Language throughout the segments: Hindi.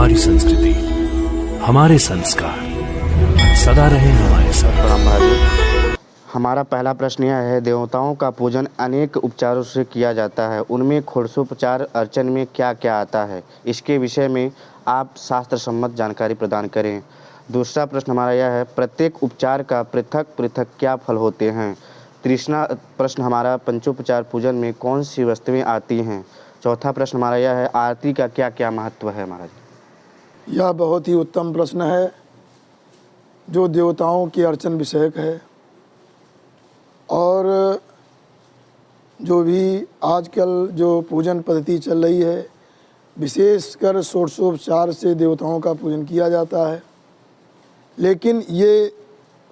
हमारी संस्कृति, हमारे संस्कार सदा रहे हमारे साथ। हमारा पहला प्रश्न यह है, देवताओं का पूजन अनेक उपचारों से किया जाता है, उनमें षोडशोपचार अर्चन में क्या क्या आता है? इसके विषय में आप शास्त्र सम्मत जानकारी प्रदान करें। दूसरा प्रश्न हमारा यह है, प्रत्येक उपचार का पृथक पृथक क्या फल होते हैं? तीसरा प्रश्न हमारा, पंचोपचार पूजन में कौन सी वस्तुएं आती हैं? चौथा प्रश्न हमारा यह है, आरती का क्या क्या महत्व है महाराज? यह बहुत ही उत्तम प्रश्न है जो देवताओं के अर्चन विषयक है। और जो भी आजकल जो पूजन पद्धति चल रही है, विशेषकर षोडशोपचार से देवताओं का पूजन किया जाता है, लेकिन ये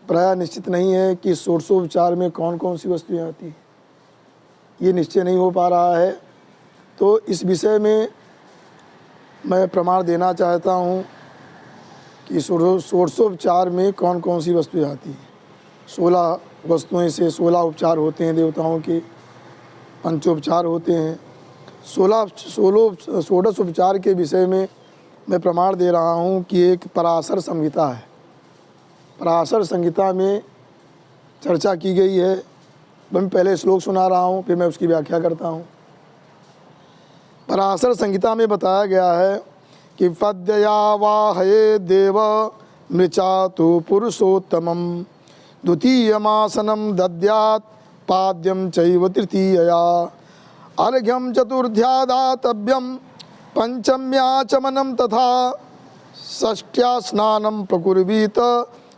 प्रायः निश्चित नहीं है कि षोडशोपचार में कौन कौन सी वस्तुएं आती हैं, ये निश्चय नहीं हो पा रहा है। तो इस विषय में मैं प्रमाण देना चाहता हूँ कि षोडशोपचार में कौन कौन सी वस्तुएं आती हैं। 16 वस्तुएं से 16 उपचार होते हैं देवताओं के, पंचोपचार होते हैं। 16 उपचार के विषय में मैं प्रमाण दे रहा हूँ कि एक पराशर संहिता है। पराशर संहिता में चर्चा की गई है। मैं पहले श्लोक सुना रहा हूँ, फिर मैं उसकी व्याख्या करता हूँ। पराशर संहिता में बताया गया है कि पद्यया वाहये देव मृचातु पुरुषोत्तमं द्वितीयमासनं दद्यात् पाद्यं चैव तृतीयया अर्घ्यं चतुर्थ्यादातव्यं पंचम्याचमनं तथा षष्ठ्या स्नानं प्रकुर्वीत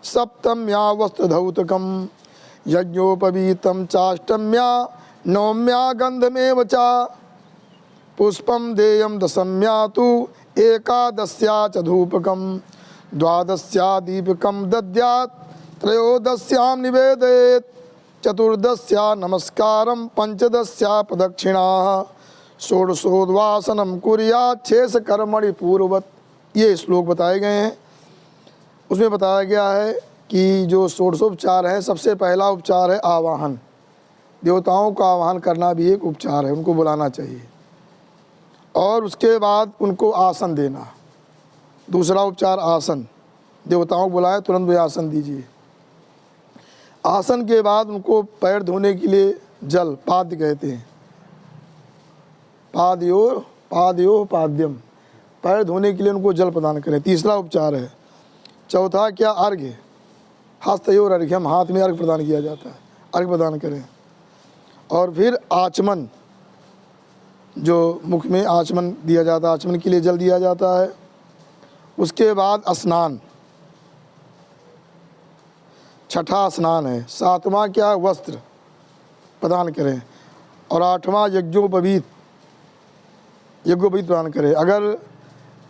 सप्तम्या वस्त्रधौतकं यज्ञोपवीतं चाष्टम्या नवम्या गन्धमेव च पुष्पं देयं दशम्या तु एकादश्या च धूपकं द्वादश्या दीपकं दद्यात् त्रयोदश्यां निवेदयेत् चतुर्दश्या नमस्कारं पंचदश्या प्रदक्षिणाः षोडशोद्वासनं कुर्यात् शेष कर्मणि पूर्ववत्। ये श्लोक बताए गए हैं। उसमें बताया गया है कि जो षोडशोपचार है, सबसे पहला उपचार है आवाहन। देवताओं का आवाहन करना भी एक उपचार है, उनको बुलाना चाहिए। और उसके बाद उनको आसन देना, दूसरा उपचार आसन। देवताओं को बुलाए तुरंत वे आसन दीजिए। आसन के बाद उनको पैर धोने के लिए जल, पाद्य कहते हैं, पाद्यो पाद्यम, पैर धोने के लिए उनको जल प्रदान करें, तीसरा उपचार है। चौथा क्या, अर्घ्य, हस्तयोर अर्घ्यम, हाथ में अर्घ्य प्रदान किया जाता है, अर्घ्य प्रदान करें। और फिर आचमन, जो मुख में आचमन दिया जाता है, आचमन के लिए जल दिया जाता है। उसके बाद स्नान, छठा स्नान है। सातवां क्या, वस्त्र प्रदान करें। और आठवां यज्ञोपवीत प्रदान करें। अगर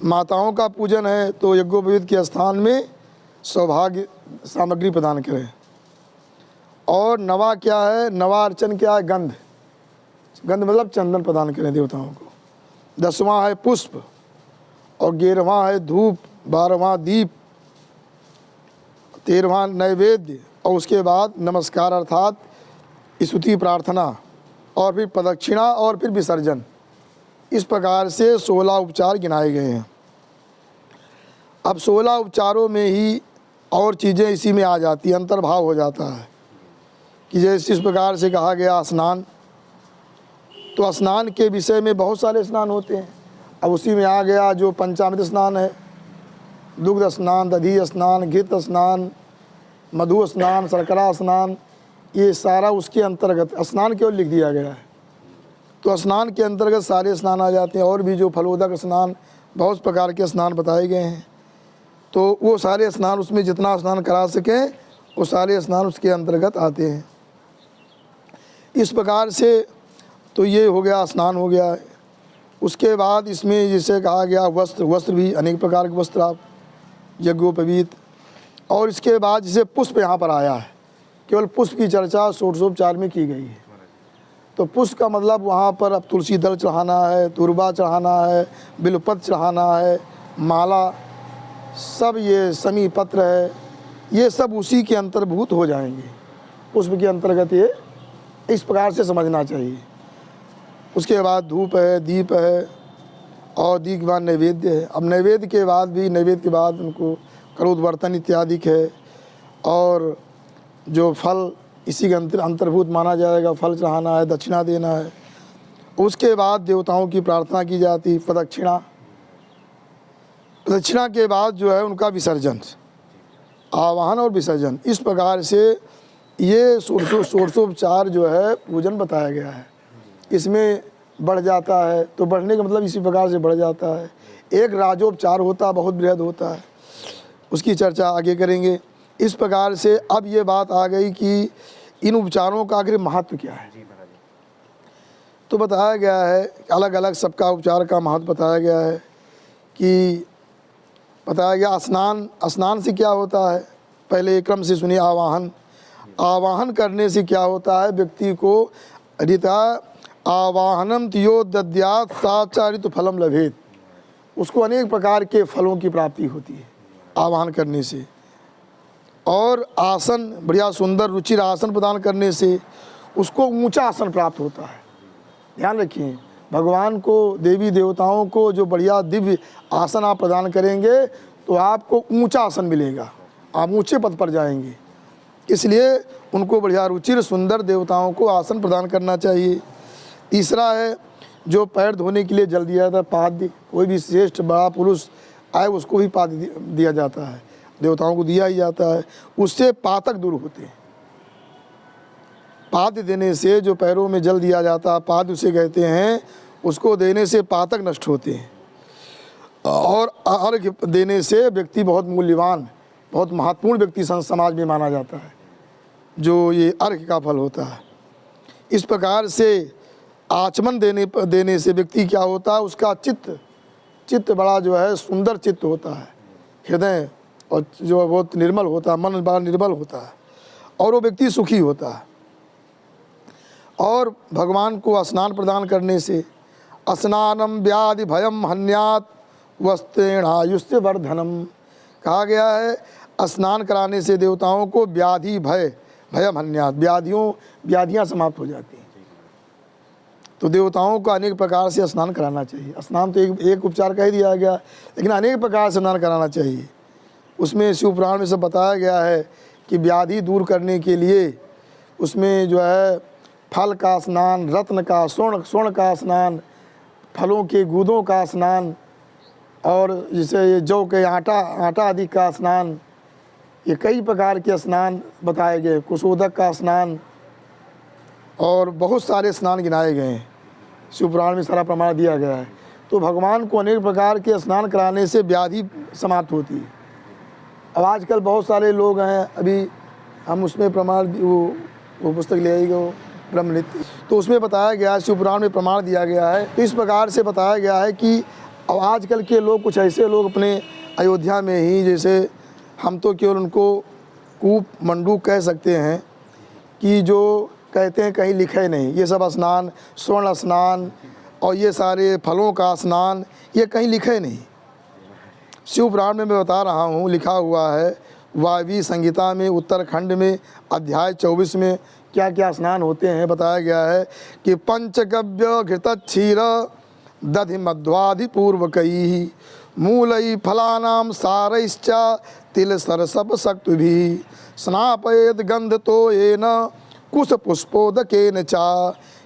माताओं का पूजन है तो यज्ञोपवीत के स्थान में सौभाग्य सामग्री प्रदान करें। और नवा क्या है, नवार्चन क्या है, गंध मतलब चंदन प्रदान करें देवताओं को। 10वां है पुष्प, और 11वां है धूप, 12वां दीप, 13वां नैवेद्य, और उसके बाद नमस्कार अर्थात स्तुति प्रार्थना, और फिर प्रदक्षिणा, और फिर विसर्जन। इस प्रकार से 16 उपचार गिनाए गए हैं। अब 16 उपचारों में ही और चीज़ें इसी में आ जाती हैं, अंतर्भाव हो जाता है कि जैसे इस प्रकार से कहा गया स्नान, तो स्नान के विषय में बहुत सारे स्नान होते हैं। अब उसी में आ गया जो पंचामृत स्नान है, दुग्ध स्नान, दधी स्नान, घृत स्नान, मधु स्नान, शर्करा स्नान, ये सारा उसके अंतर्गत स्नान केवल लिख दिया गया है। तो स्नान के अंतर्गत सारे स्नान आ जाते हैं। और भी जो फलोदक स्नान, बहुत प्रकार के स्नान बताए गए हैं। तो वो सारे स्नान, उसमें जितना स्नान करा सकें वो सारे स्नान उसके अंतर्गत आते हैं। इस प्रकार से तो ये हो गया, स्नान हो गया। उसके बाद इसमें जिसे कहा गया वस्त्र भी अनेक प्रकार के वस्त्र, आप यज्ञोपवीत। और इसके बाद जिसे पुष्प यहाँ पर आया है, केवल पुष्प की चर्चा षोडशोपचार में की गई है। तो पुष्प का मतलब वहाँ पर अब तुलसी दल चढ़ाना है, तुरबा चढ़ाना है, बिल्वपत्र चढ़ाना है, माला, सब ये समी पत्र है, ये सब उसी के अंतर्भूत हो जाएंगे, पुष्प के अंतर्गत। ये इस प्रकार से समझना चाहिए। उसके बाद धूप है, दीप है, और दीख बाद नैवेद्य है। अब नैवेद्य के बाद उनको करोद्वर्तन इत्यादि है और जो फल इसी के अंतर्भूत माना जाएगा, फल चढ़ाना है, दक्षिणा देना है। उसके बाद देवताओं की प्रार्थना की जाती, प्रदक्षिणा के बाद जो है उनका विसर्जन, आवाहन और विसर्जन। इस प्रकार से ये षोडशोपचार जो है पूजन बताया गया है। इसमें बढ़ जाता है तो बढ़ने का मतलब इसी प्रकार से बढ़ जाता है। एक राजोपचार होता है, बहुत बृहद होता है, उसकी चर्चा आगे करेंगे। इस प्रकार से अब ये बात आ गई कि इन उपचारों का आखिर महत्व क्या है। तो बताया गया है, अलग अलग सबका उपचार का महत्व बताया गया है कि बताया गया स्नान से क्या होता है। पहले एक क्रम से सुनिए। आवाहन करने से क्या होता है, व्यक्ति को ऋता आवाहनम तियो दद्यात् साचारित फलम लभेत, उसको अनेक प्रकार के फलों की प्राप्ति होती है आवाहन करने से। और आसन, बढ़िया सुंदर रुचिर आसन प्रदान करने से उसको ऊंचा आसन प्राप्त होता है। ध्यान रखिए, भगवान को, देवी देवताओं को जो बढ़िया दिव्य आसन आप प्रदान करेंगे तो आपको ऊंचा आसन मिलेगा, आप ऊंचे पद पर जाएंगे। इसलिए उनको बढ़िया रुचिर सुंदर देवताओं को आसन प्रदान करना चाहिए। तीसरा है जो पैर धोने के लिए जल दिया जाता है, पाद्य। कोई भी श्रेष्ठ बड़ा पुरुष आए उसको भी पाद्य दिया जाता है, देवताओं को दिया ही जाता है। उससे पातक दूर होते हैं। पाद्य देने से, जो पैरों में जल दिया जाता है पाद्य उसे कहते हैं, उसको देने से पातक नष्ट होते हैं। और अर्घ्य देने से व्यक्ति बहुत मूल्यवान, बहुत महत्वपूर्ण व्यक्ति समाज में माना जाता है, जो ये अर्घ्य का फल होता है। इस प्रकार से आचमन देने से व्यक्ति क्या होता है, उसका चित्त बड़ा जो है सुंदर चित्त होता है, हृदय और जो बहुत निर्मल होता है, मन बड़ा निर्मल होता है और वो व्यक्ति सुखी होता है। और भगवान को स्नान प्रदान करने से स्नानम व्याधि भयम हन्यात वस्त्रेणायुष्य वर्धनम कहा गया है। स्नान कराने से देवताओं को व्याधि भयम हन्यात, व्याधियाँ समाप्त हो जाती हैं। तो देवताओं को अनेक प्रकार से स्नान कराना चाहिए। स्नान तो एक उपचार कह दिया गया, लेकिन अनेक प्रकार से स्नान कराना चाहिए। उसमें शिव पुराण में सब बताया गया है कि व्याधि दूर करने के लिए उसमें जो है फल का स्नान, रत्न का, स्वर्ण का स्नान, फलों के गूदों का स्नान, और जैसे ये जौ के आटा आदि का स्नान, ये कई प्रकार के स्नान बताए गए, कुशोदक का स्नान, और बहुत सारे स्नान गिनाए गए हैं। शिव पुराण में सारा प्रमाण दिया गया है। तो भगवान को अनेक प्रकार के स्नान कराने से व्याधि समाप्त होती है। अब आजकल बहुत सारे लोग हैं, अभी हम उसमें प्रमाण वो पुस्तक ले आएगा वो ब्रह्मनित्य, तो उसमें बताया गया है, शिव पुराण में प्रमाण दिया गया है। तो इस प्रकार से बताया गया है कि अब आजकल के लोग, कुछ ऐसे लोग अपने अयोध्या में ही, जैसे हम तो केवल उनको कूप मंडूक कह सकते हैं, कि जो कहते हैं कहीं लिखे नहीं, ये सब स्नान, स्वर्ण स्नान और ये सारे फलों का स्नान, ये कहीं लिखे नहीं। शिव पुराण में मैं बता रहा हूँ, लिखा हुआ है वायवी संहिता में उत्तरखंड में अध्याय 24 में क्या क्या स्नान होते हैं बताया गया है कि पंचगव्य घृत क्षीर दधि मध्वाधि पूर्वकैः मूलई फलानाम सारैश्च तिल सरसप शक्तिभिः स्नापयेद गंध तो येन कुश पुष्पोदकेन च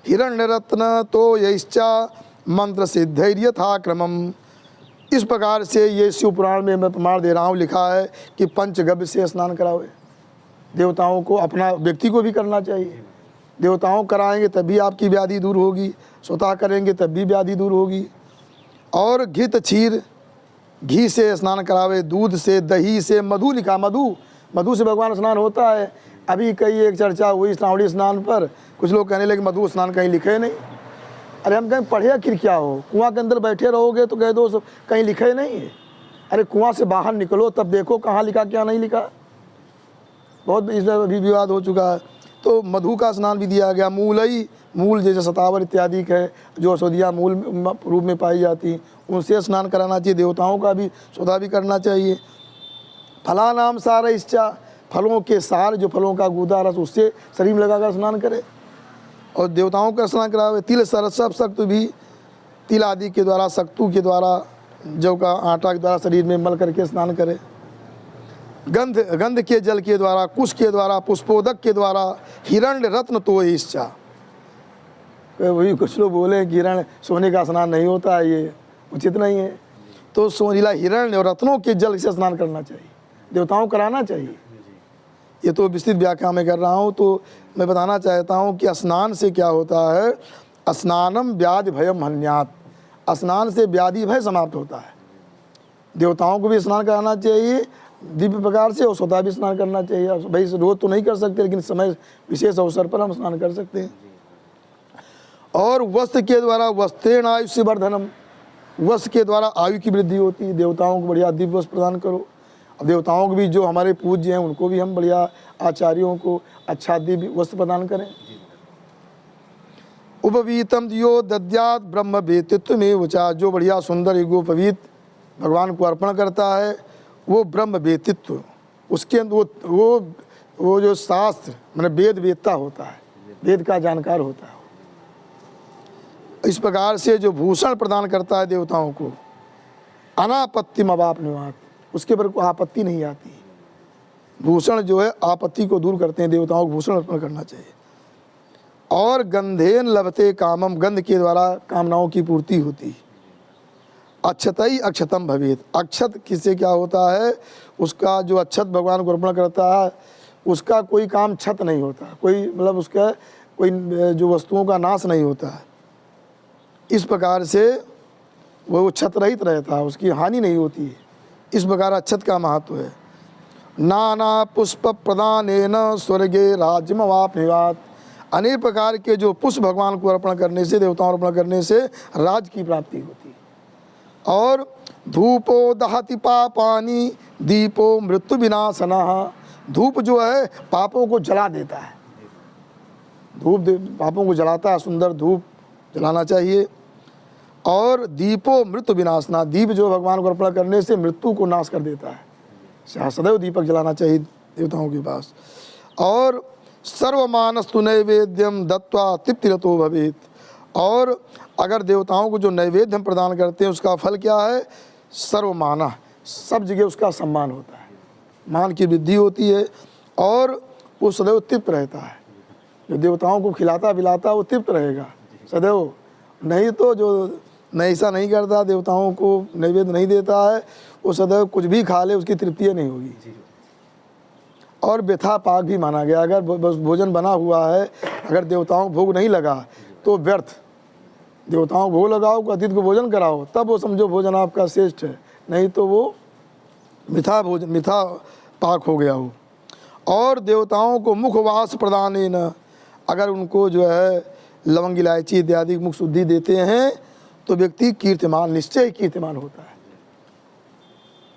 हिरण्यरत्न तो यैश्च मंत्र सिद्धैर्यथा क्रमम्। इस प्रकार से ये शिव पुराण में मैं प्रमाण दे रहा हूँ, लिखा है कि पंचगव्य से स्नान करावे। देवताओं को, अपना व्यक्ति को भी करना चाहिए। देवताओं कराएंगे तभी आपकी व्याधि दूर होगी, स्वतः करेंगे तब भी व्याधि दूर होगी। और घृत क्षीर, घी से स्नान करावे, दूध से, दही से, मधु लिखा, मधु से भगवान स्नान होता है। अभी कई एक चर्चा हुई श्रावणी स्नान पर, कुछ लोग कहने लगे मधु स्नान कहीं लिखे नहीं। अरे हम कहीं पढ़े आखिर क्या हो, कुआं के अंदर बैठे रहोगे तो कह दो सब कहीं लिखे नहीं है। अरे कुआं से बाहर निकलो तब देखो कहाँ लिखा क्या नहीं लिखा। बहुत इसमें अभी विवाद हो चुका है। तो मधु का स्नान भी दिया गया। मूल जैसे सतावर इत्यादि है, जो औषधियाँ मूल रूप में पाई जाती हैं, उनसे स्नान कराना चाहिए। देवताओं का भी सौदा भी करना चाहिए। फलानाम सार इच्छा, फलों के सार, जो फलों का गूदा रस, उससे शरीर में लगाकर स्नान करे और देवताओं का स्नान करावे। तिल सरसप शक्त भी, तिल आदि के द्वारा, सत्तू के द्वारा, जौ का आटा के द्वारा शरीर में मल करके स्नान करे। गंध के जल के द्वारा, कुश के द्वारा, पुष्पोदक के द्वारा, हिरण्य रत्न तो इच्छा। वही कुछ लोग बोले कि हिरण्य सोने का स्नान नहीं होता है, ये उचित नहीं है। तो सोनीला हिरण्य और रत्नों के जल से स्नान करना चाहिए, देवताओं को कराना चाहिए। ये तो विस्तृत व्याख्या में कर रहा हूँ। तो मैं बताना चाहता हूँ कि स्नान से क्या होता है, स्नानम व्याधि भयम हन्यात, स्नान से व्याधि भय समाप्त होता है। देवताओं को भी स्नान कराना चाहिए दिव्य प्रकार से, और स्वतः भी स्नान करना चाहिए। भाई रोज तो नहीं कर सकते, लेकिन समय विशेष अवसर पर हम स्नान कर सकते हैं। और वस्त्र के द्वारा, वस्त्रेण आयुष्य वर्धनम, वस्त्र के द्वारा आयु की वृद्धि होती है। देवताओं को बढ़िया दिव्य वस्त्र प्रदान करो। अब देवताओं को भी, जो हमारे पूज्य हैं, उनको भी हम बढ़िया आचार्यों को अच्छा दिव्य वस्त्र प्रदान करें। उपवीतम दियो दद्यात ब्रह्म वेतित्व में वचा, जो बढ़िया सुंदर युगोपवीत भगवान को अर्पण करता है वो ब्रह्म वेतित्व, उसके अंदर वो जो शास्त्र मैंने वेद वेदता होता है, वेद का जानकार होता है। इस प्रकार से जो भूषण प्रदान करता है देवताओं को, अनापत्ति मवाप्नुयात्, उसके पर कोई आपत्ति नहीं आती। भूषण जो है आपत्ति को दूर करते हैं, देवताओं को भूषण अर्पण करना चाहिए। और गंधेन लभते कामम, गंध के द्वारा कामनाओं की पूर्ति होती है। अक्षतई अक्षतम भवेत, अक्षत किससे क्या होता है, उसका जो अक्षत भगवान को अर्पण करता है उसका कोई काम क्षत नहीं होता, कोई मतलब उसका कोई जो वस्तुओं का नाश नहीं होता है। इस प्रकार से वो क्षत रहित रहता है, उसकी हानि नहीं होती है। इस प्रकार अक्षत का महत्व है। नाना पुष्प प्रदानेन स्वर्गे राज्यमवाप्नुयात्, अनेक प्रकार के जो पुष्प भगवान को अर्पण करने से, देवताओं को अर्पण करने से राज की प्राप्ति होती है। और धूपो दहति पापानि दीपो मृत्यु विनाशनः, धूप जो है पापों को जला देता है। धूप पापों को जलाता है, सुंदर धूप जलाना चाहिए। और दीपो मृत्यु विनाशना, दीप जो भगवान को अर्पण करने से मृत्यु को नाश कर देता है। सदैव दीपक जलाना चाहिए देवताओं के पास। और सर्वमानस्तु नैवेद्यम दत्वा तृप्तिरतो भवेत्, और अगर देवताओं को जो नैवेद्य हम प्रदान करते हैं उसका फल क्या है, सर्वमाना, सब जगह उसका सम्मान होता है, मान की वृद्धि होती है। और वो सदैव तृप्त रहता है। जो देवताओं को खिलाता पिलाता वो तृप्त रहेगा सदैव। नहीं तो जो ऐसा नहीं करता, देवताओं को नैवेद्य नहीं देता है, वो सदैव कुछ भी खा ले उसकी तृप्ति नहीं होगी। और व्यथा पाक भी माना गया, अगर भोजन बना हुआ है, अगर देवताओं को भोग नहीं लगा तो व्यर्थ। देवताओं को भोग लगाओ, अतिथि को भोजन कराओ, तब वो समझो भोजन आपका श्रेष्ठ है, नहीं तो वो मिथा भोजन, मिथा पाक हो गया हो। और देवताओं को मुखवास प्रदानेन, अगर उनको जो है लवंग इलायची इत्यादि मुख शुद्धि देते हैं तो व्यक्ति कीर्तिमान, निश्चय कीर्तिमान होता है।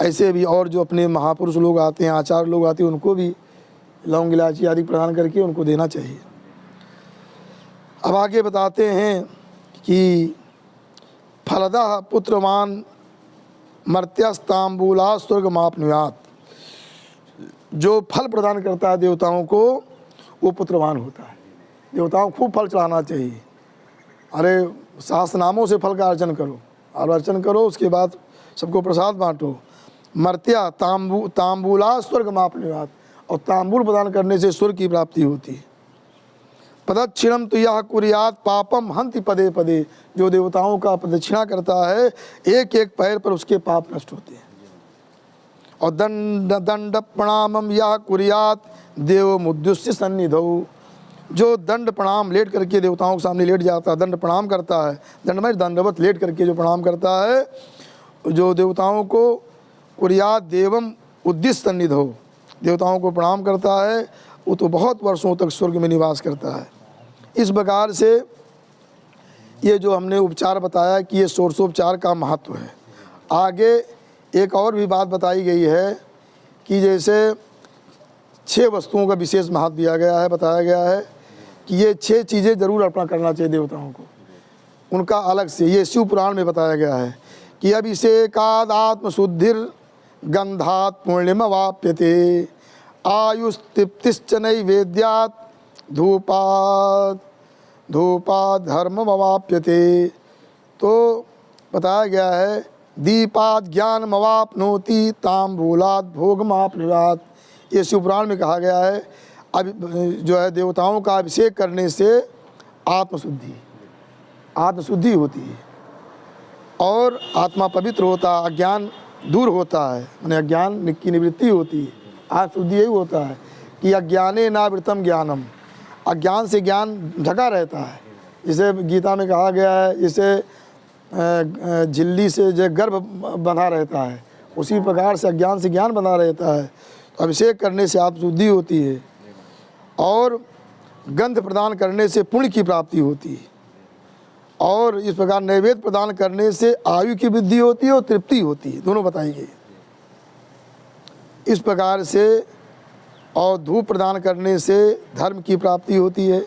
ऐसे भी और जो अपने महापुरुष लोग आते हैं, आचार्य लोग आते हैं, उनको भी लवंग इलायची आदि प्रदान करके उनको देना चाहिए। अब आगे बताते हैं कि फलदः पुत्रवान मर्त्यस्तांबूला स्वर्गमाप्नुयात्, जो फल प्रदान करता है देवताओं को वो पुत्रवान होता है। देवताओं को खूब फल चढ़ाना चाहिए। अरे शास्त्र नामों से फल का अर्चन करो, और अर्चन करो उसके बाद सबको प्रसाद बांटो। मर्त्या तांबूला स्वर्गमाप्नुयात्, और तांबूल प्रदान करने से स्वर्ग की प्राप्ति होती है। प्रदक्षिणम तो यह कुर्यात पापम हंति पदे पदे, जो देवताओं का प्रदक्षिणा करता है एक एक पैर पर उसके पाप नष्ट होते हैं। और दंड प्रणामम यह कुर्यात देव मुद्युष्य सन्निधौ, जो दंड प्रणाम लेट करके देवताओं के सामने लेट जाता है, दंड प्रणाम करता है, दंड में दंडवत लेट करके जो प्रणाम करता है, जो देवताओं को कुर्यात देवम उद्दिश्य सन्निधौ, देवताओं को प्रणाम करता है, वो तो बहुत वर्षों तक स्वर्ग में निवास करता है। इस प्रकार से ये जो हमने उपचार बताया कि ये षोडशोपचार का महत्व है। आगे एक और भी बात बताई गई है कि जैसे 6 वस्तुओं का विशेष महत्व दिया गया है, बताया गया है कि ये 6 चीज़ें जरूर अर्पण करना चाहिए देवताओं को, उनका अलग से ये शिव पुराण में बताया गया है कि अभिषेकाद आत्मशुद्धिर गंधात पुण्यमवाप्यते आयुस्तृप्तिश्च नैवेद्यात् धूपात् धर्ममवाप्यते। तो बताया गया है दीपात ज्ञान मवापनोति ताम्बूलात भोगमापनिवात, ये शिवपुराण में कहा गया है। अब जो है देवताओं का अभिषेक करने से आत्मशुद्धि होती है और आत्मा पवित्र होता है, अज्ञान दूर होता है, माने अज्ञान की निवृत्ति होती है। आत्मशुद्धि यही होता है कि अज्ञाने नावृतम ज्ञानम, अज्ञान से ज्ञान ढका रहता है। जिसे गीता में कहा गया है, जिसे झिल्ली से जो गर्भ बंधा रहता है, उसी प्रकार से अज्ञान से ज्ञान बंधा रहता है। तो अभिषेक करने से आत्मशुद्धि होती है और गंध प्रदान करने से पुण्य की प्राप्ति होती है और इस प्रकार नैवेद्य प्रदान करने से आयु की वृद्धि होती है और तृप्ति होती है, दोनों बताई गई। इस प्रकार से और धूप प्रदान करने से धर्म की प्राप्ति होती है,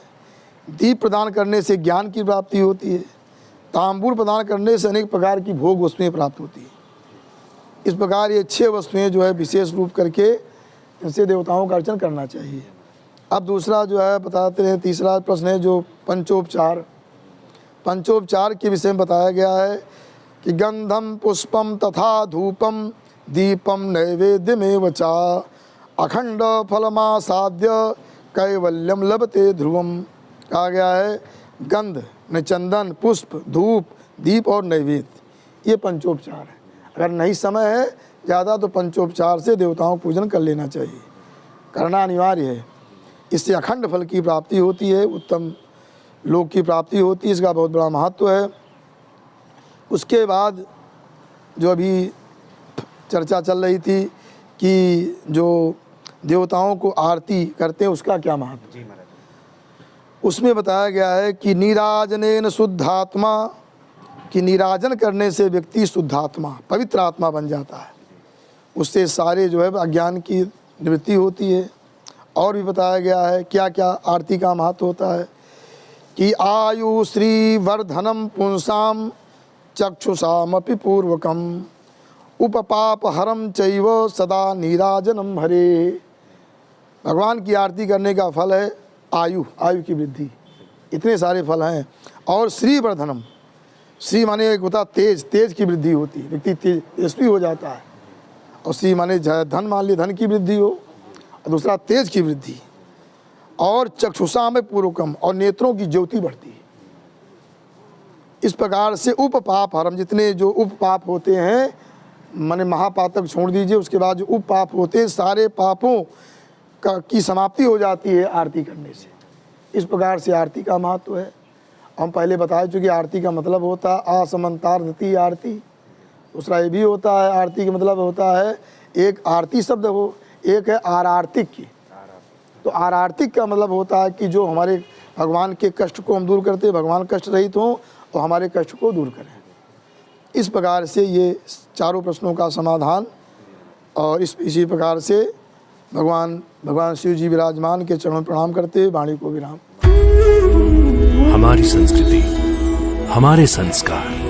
दीप प्रदान करने से ज्ञान की प्राप्ति होती है, तांबूल प्रदान करने से अनेक प्रकार की भोग वस्तुएं प्राप्त होती है। इस प्रकार ये 6 वस्तुएं जो है विशेष रूप करके इनसे देवताओं का अर्चन करना चाहिए। अब दूसरा जो है बताते हैं, तीसरा प्रश्न है जो पंचोपचार के विषय में बताया गया है कि गंधम पुष्पम तथा धूपम दीपम नैवेद्यमेव चा अखंड फलमासाद्य कैवल्यम लभते ध्रुवम। कहा गया है गंध में चंदन, पुष्प, धूप, दीप और नैवेद्य, ये पंचोपचार है। अगर नहीं समय है ज़्यादा तो पंचोपचार से देवताओं का पूजन कर लेना चाहिए, करना अनिवार्य है। इससे अखंड फल की प्राप्ति होती है, उत्तम लोक की प्राप्ति होती है, इसका बहुत बड़ा महत्व है। उसके बाद जो अभी चर्चा चल रही थी कि जो देवताओं को आरती करते हैं उसका क्या महत्व है, उसमें बताया गया है कि नीराजनेन शुद्धात्मा, कि नीराजन करने से व्यक्ति शुद्धात्मा पवित्र आत्मा बन जाता है, उससे सारे जो है अज्ञान की निवृत्ति होती है। और भी बताया गया है क्या क्या आरती का महत्व होता है कि आयु श्री वर्धनम पुंसाम चक्षुषामपि पूर्वकम उपपाप हरम चैव सदा नीराजनम हरे। भगवान की आरती करने का फल है आयु की वृद्धि, इतने सारे फल हैं। और श्री वर्धनम, श्री माने एक होता तेज की वृद्धि होती है, व्यक्ति तेजस्वी हो जाता है। और श्री माने धन, मान ली धन की वृद्धि हो, और दूसरा तेज की वृद्धि। और चक्षुषा में पूर्वकम, और नेत्रों की ज्योति बढ़ती है। इस प्रकार से उपपाप हरम, जितने जो उपपाप होते हैं माने महापातक छोड़ दीजिए, उसके बाद जो उपपाप होते हैं सारे पापों की समाप्ति हो जाती है आरती करने से। इस प्रकार से आरती का महत्व है। हम पहले बता चुके आरती का मतलब होता है असमंतार्थी आरती। दूसरा ये भी होता है आरती का मतलब होता है एक आरती शब्द हो, एक है आरार्तिक की। तो आरार्तिक का मतलब होता है कि जो हमारे भगवान के कष्ट को हम दूर करते हैं, भगवान कष्ट रहित हों और हमारे कष्ट को दूर करें। इस प्रकार से ये चारों प्रश्नों का समाधान। और इसी प्रकार से भगवान शिव जी विराजमान के चरणों में प्रणाम करते वाणी को विराम। हमारी संस्कृति, हमारे संस्कार।